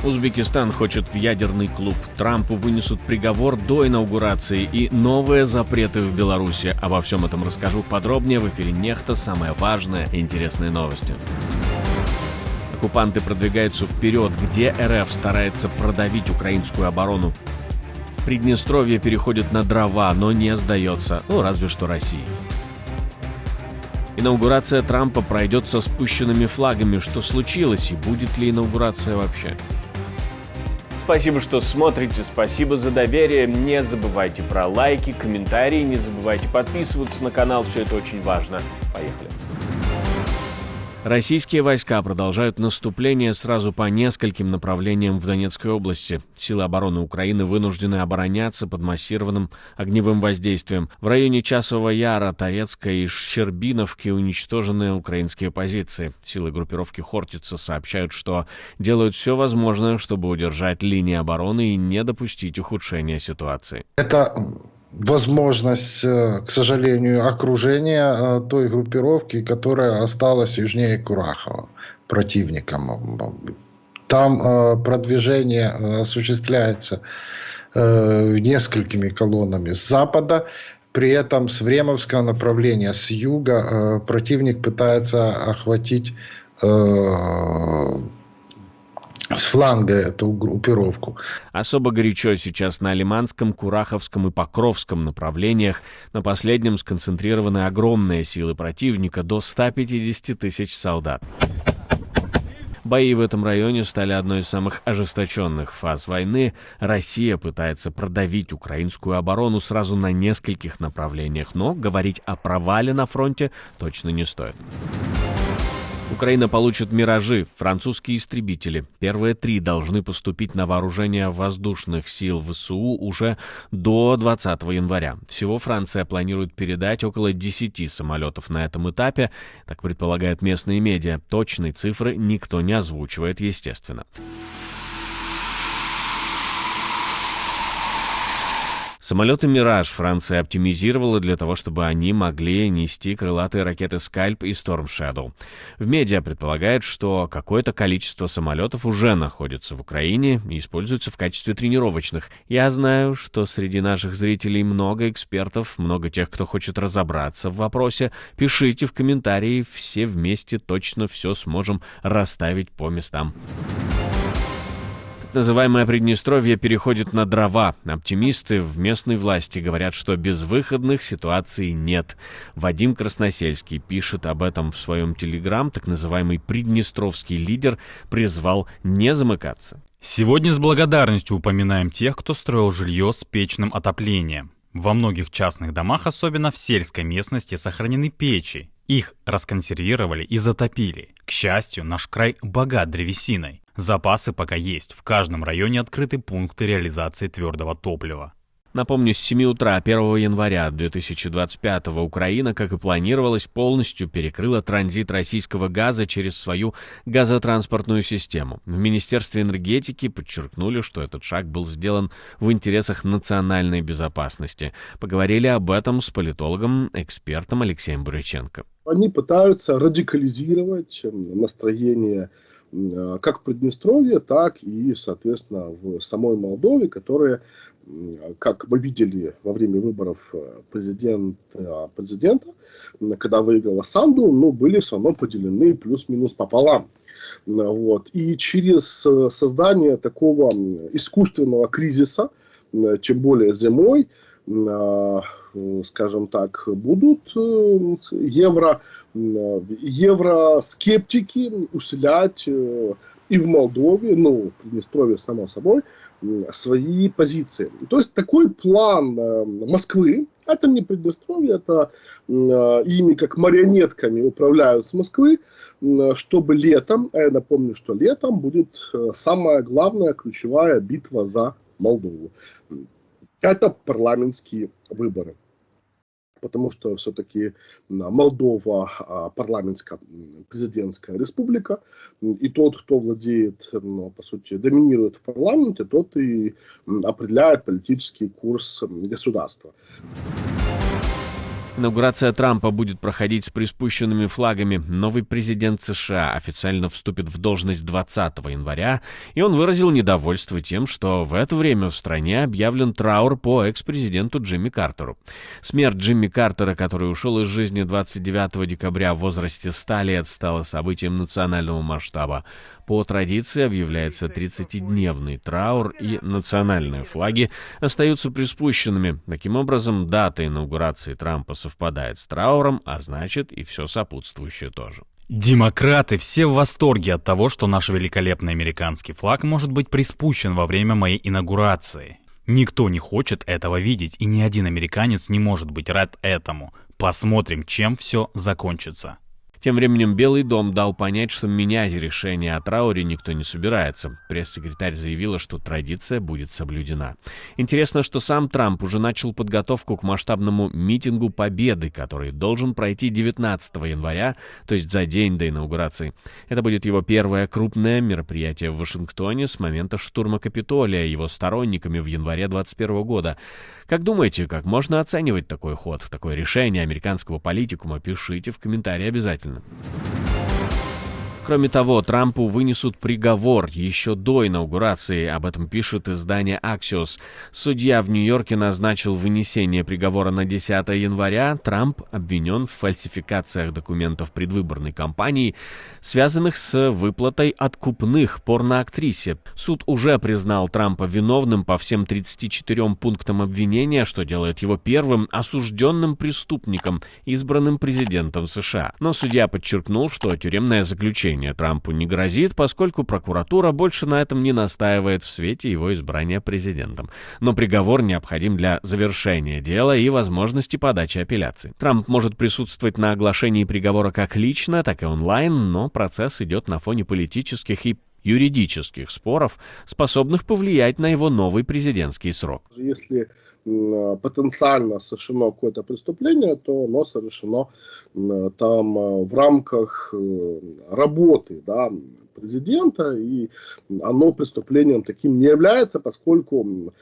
Узбекистан хочет в ядерный клуб. Трампу вынесут приговор до инаугурации и новые запреты в Беларуси. Обо всем этом расскажу подробнее в эфире «Нехта». Самые важные и интересные новости. Оккупанты продвигаются вперед, где РФ старается продавить украинскую оборону. Приднестровье переходит на дрова, но не сдается, разве что России. Инаугурация Трампа пройдет со спущенными флагами. Что случилось и будет ли инаугурация вообще? Спасибо, что смотрите, спасибо за доверие. Не забывайте про лайки, комментарии, не забывайте подписываться на канал, все это очень важно. Поехали. Российские войска продолжают наступление сразу по нескольким направлениям в Донецкой области. Силы обороны Украины вынуждены обороняться под массированным огневым воздействием. В районе Часового Яра, Торецка и Щербиновки уничтожены украинские позиции. Силы группировки Хортица сообщают, что делают все возможное, чтобы удержать линии обороны и не допустить ухудшения ситуации. Это возможность, к сожалению, окружения той группировки, которая осталась южнее Курахова противником. Там продвижение осуществляется несколькими колоннами с запада. При этом с Времовского направления, с юга, противник пытается охватить с фланга эту группировку. Особо горячо сейчас на Лиманском, Кураховском и Покровском направлениях. На последнем сконцентрированы огромные силы противника, до 150 тысяч солдат. Бои в этом районе стали одной из самых ожесточенных фаз войны. Россия пытается продавить украинскую оборону сразу на нескольких направлениях, но говорить о провале на фронте точно не стоит. Украина получит «Миражи», французские истребители. Первые 3 должны поступить на вооружение воздушных сил ВСУ уже до 20 января. Всего Франция планирует передать около 10 самолетов на этом этапе, так предполагают местные медиа. Точные цифры никто не озвучивает, естественно. Самолеты «Мираж» Франция оптимизировала для того, чтобы они могли нести крылатые ракеты «Скальп» и «Storm Shadow». В медиа предполагают, что какое-то количество самолетов уже находится в Украине и используются в качестве тренировочных. Я знаю, что среди наших зрителей много экспертов, много тех, кто хочет разобраться в вопросе. Пишите в комментарии, все вместе точно все сможем расставить по местам. Называемое Приднестровье переходит на дрова. Оптимисты в местной власти говорят, что безвыходных ситуаций нет. Вадим Красносельский пишет об этом в своем телеграм. Так называемый приднестровский лидер призвал не замыкаться. Сегодня с благодарностью упоминаем тех, кто строил жилье с печным отоплением. Во многих частных домах, особенно в сельской местности, сохранены печи. Их расконсервировали и затопили. К счастью, наш край богат древесиной. Запасы пока есть. В каждом районе открыты пункты реализации твердого топлива. Напомню, с 7 утра 1 января 2025 Украина, как и планировалось, полностью перекрыла транзит российского газа через свою газотранспортную систему. В Министерстве энергетики подчеркнули, что этот шаг был сделан в интересах национальной безопасности. Поговорили об этом с политологом-экспертом Алексеем Буряченко. Они пытаются радикализировать настроение как в Приднестровье, так и, соответственно, в самой Молдове, которые, как мы видели во время выборов президента, когда выиграла Санду, были все равно поделены плюс-минус пополам. Вот. И через создание такого искусственного кризиса, тем более зимой, скажем так, будут евроскептики усилять и в Молдове, в Приднестровье, само собой, свои позиции. То есть такой план Москвы, это не Приднестровье, это ими как марионетками управляют с Москвы, чтобы летом, а я напомню, что летом будет самая главная ключевая битва за Молдову. Это парламентские выборы. Потому что все-таки Молдова парламентско-президентская республика, и тот, кто владеет, по сути, доминирует в парламенте, тот и определяет политический курс государства. Инаугурация Трампа будет проходить с приспущенными флагами. Новый президент США официально вступит в должность 20 января, и он выразил недовольство тем, что в это время в стране объявлен траур по экс-президенту Джимми Картеру. Смерть Джимми Картера, который ушел из жизни 29 декабря в возрасте 100 лет, стала событием национального масштаба. По традиции объявляется 30-дневный траур, и национальные флаги остаются приспущенными. Таким образом, дата инаугурации Трампа совпадает с трауром, а значит и все сопутствующее тоже. Демократы все в восторге от того, что наш великолепный американский флаг может быть приспущен во время моей инаугурации. Никто не хочет этого видеть, и ни один американец не может быть рад этому. Посмотрим, чем все закончится. Тем временем Белый дом дал понять, что менять решение о трауре никто не собирается. Пресс-секретарь заявила, что традиция будет соблюдена. Интересно, что сам Трамп уже начал подготовку к масштабному митингу Победы, который должен пройти 19 января, то есть за день до инаугурации. Это будет его первое крупное мероприятие в Вашингтоне с момента штурма Капитолия его сторонниками в январе 2021 года. Как думаете, как можно оценивать такой ход, такое решение американского политикума? Пишите в комментарии обязательно. Кроме того, Трампу вынесут приговор еще до инаугурации, об этом пишет издание Axios. Судья в Нью-Йорке назначил вынесение приговора на 10 января. Трамп обвинен в фальсификациях документов предвыборной кампании, связанных с выплатой откупных порноактрисе. Суд уже признал Трампа виновным по всем 34 пунктам обвинения, что делает его первым осужденным преступником, избранным президентом США. Но судья подчеркнул, что тюремное заключение Трампу не грозит, поскольку прокуратура больше на этом не настаивает в свете его избрания президентом. Но приговор необходим для завершения дела и возможности подачи апелляции. Трамп может присутствовать на оглашении приговора как лично, так и онлайн, но процесс идет на фоне политических и юридических споров, способных повлиять на его новый президентский срок. Если потенциально совершено какое-то преступление, то оно совершено там в рамках работы, да, президента, и оно преступлением таким не является, поскольку,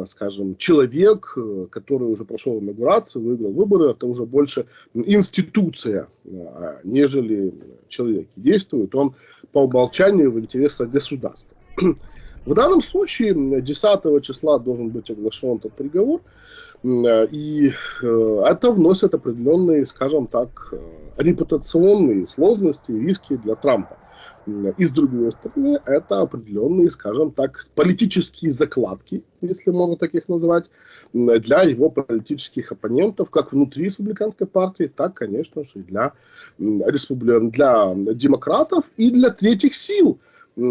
скажем, человек, который уже прошел инаугурацию, выиграл выборы, это уже больше институция, нежели человек. Действует он по умолчанию в интересах государства. В данном случае 10 числа должен быть оглашен этот приговор, и это вносит определенные, скажем так, репутационные сложности и риски для Трампа. И с другой стороны, это определенные, скажем так, политические закладки, если можно так их назвать, для его политических оппонентов, как внутри республиканской партии, так, конечно же, и для демократов и для третьих сил,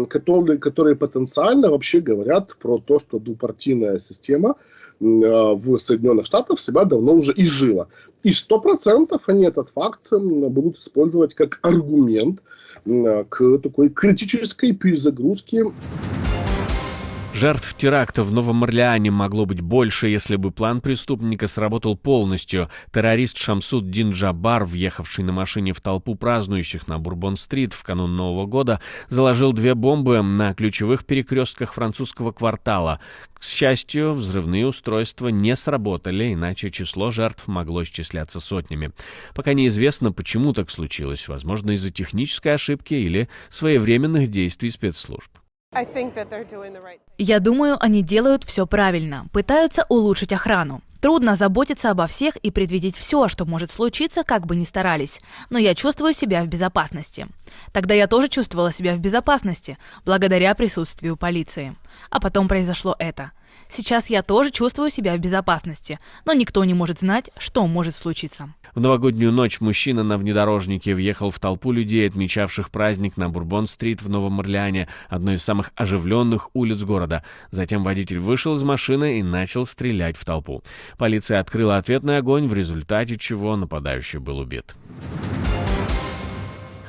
которые потенциально вообще говорят про то, что двупартийная система в Соединенных Штатах себя давно уже изжила. И 100% они этот факт будут использовать как аргумент к такой критической перезагрузке. Жертв теракта в Новом Орлеане могло быть больше, если бы план преступника сработал полностью. Террорист Шамсуд-Дин Джабар, въехавший на машине в толпу празднующих на Бурбон-стрит в канун Нового года, заложил 2 бомбы на ключевых перекрестках французского квартала. К счастью, взрывные устройства не сработали, иначе число жертв могло исчисляться сотнями. Пока неизвестно, почему так случилось. Возможно, из-за технической ошибки или своевременных действий спецслужб. Я думаю, они делают все правильно, пытаются улучшить охрану. Трудно заботиться обо всех и предвидеть все, что может случиться, как бы ни старались. Но я чувствую себя в безопасности. Тогда я тоже чувствовала себя в безопасности, благодаря присутствию полиции. А потом произошло это. Сейчас я тоже чувствую себя в безопасности, но никто не может знать, что может случиться. В новогоднюю ночь мужчина на внедорожнике въехал в толпу людей, отмечавших праздник на Бурбон-стрит в Новом Орлеане, одной из самых оживленных улиц города. Затем водитель вышел из машины и начал стрелять в толпу. Полиция открыла ответный огонь, в результате чего нападающий был убит.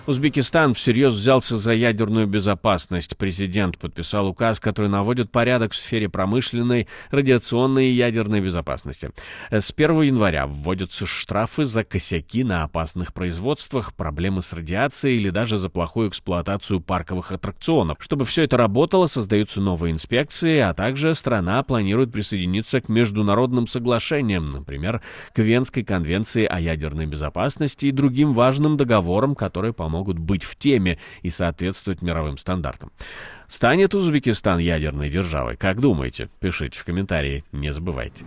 Узбекистан всерьез взялся за ядерную безопасность. Президент подписал указ, который наводит порядок в сфере промышленной, радиационной и ядерной безопасности. С 1 января вводятся штрафы за косяки на опасных производствах, проблемы с радиацией или даже за плохую эксплуатацию парковых аттракционов. Чтобы все это работало, создаются новые инспекции, а также страна планирует присоединиться к международным соглашениям, например, к Венской конвенции о ядерной безопасности и другим важным договорам, которые помогут быть в теме и соответствовать мировым стандартам. Станет Узбекистан ядерной державой? Как думаете? Пишите в комментарии, не забывайте.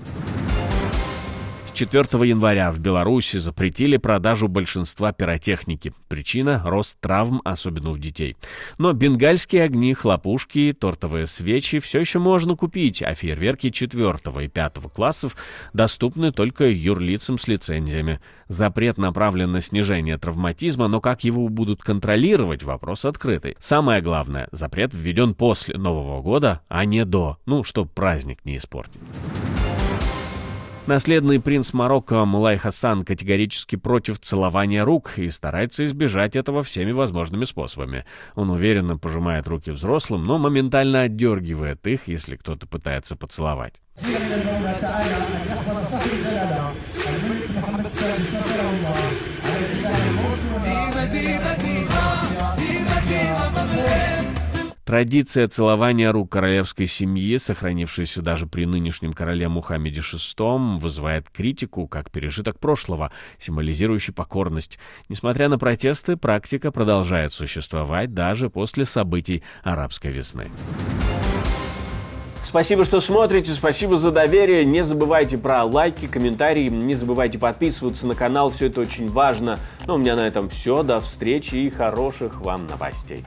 4 января в Беларуси запретили продажу большинства пиротехники. Причина – рост травм, особенно у детей. Но бенгальские огни, хлопушки, тортовые свечи все еще можно купить, а фейерверки 4 и 5 классов доступны только юрлицам с лицензиями. Запрет направлен на снижение травматизма, но как его будут контролировать – вопрос открытый. Самое главное – запрет введен после Нового года, а не до, чтобы праздник не испортить. Наследный принц Марокко Мулай Хасан категорически против целования рук и старается избежать этого всеми возможными способами. Он уверенно пожимает руки взрослым, но моментально отдергивает их, если кто-то пытается поцеловать. Традиция целования рук королевской семьи, сохранившаяся даже при нынешнем короле Мухаммеде VI, вызывает критику как пережиток прошлого, символизирующий покорность. Несмотря на протесты, практика продолжает существовать даже после событий арабской весны. Спасибо, что смотрите, спасибо за доверие. Не забывайте про лайки, комментарии, не забывайте подписываться на канал, все это очень важно. У меня на этом все, до встречи и хороших вам новостей.